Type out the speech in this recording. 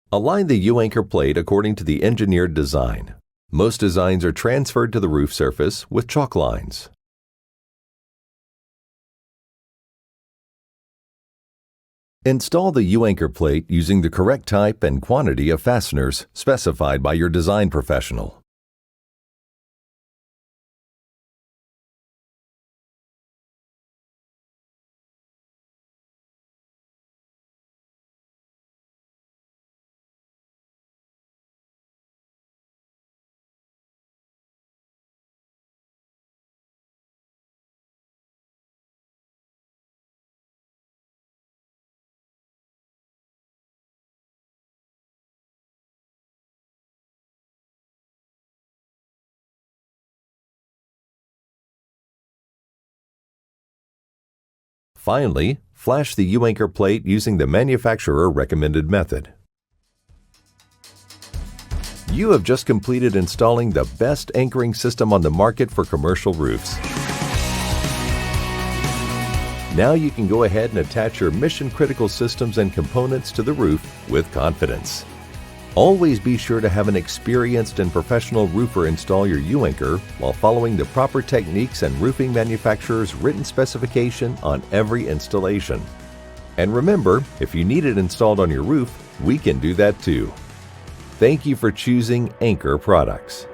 Align the U-anchor plate according to the engineered design. Most designs are transferred to the roof surface with chalk lines. Install the U-anchor plate using the correct type and quantity of fasteners specified by your design professional. Finally, flash the U-anchor plate using the manufacturer recommended method. You have just completed installing the best anchoring system on the market for commercial roofs. Now you can go ahead and attach your mission-critical systems and components to the roof with confidence. Always be sure to have an experienced and professional roofer install your U-anchor while following the proper techniques and roofing manufacturer's written specification on every installation. And remember, if you need it installed on your roof, we can do that too. Thank you for choosing Anchor Products.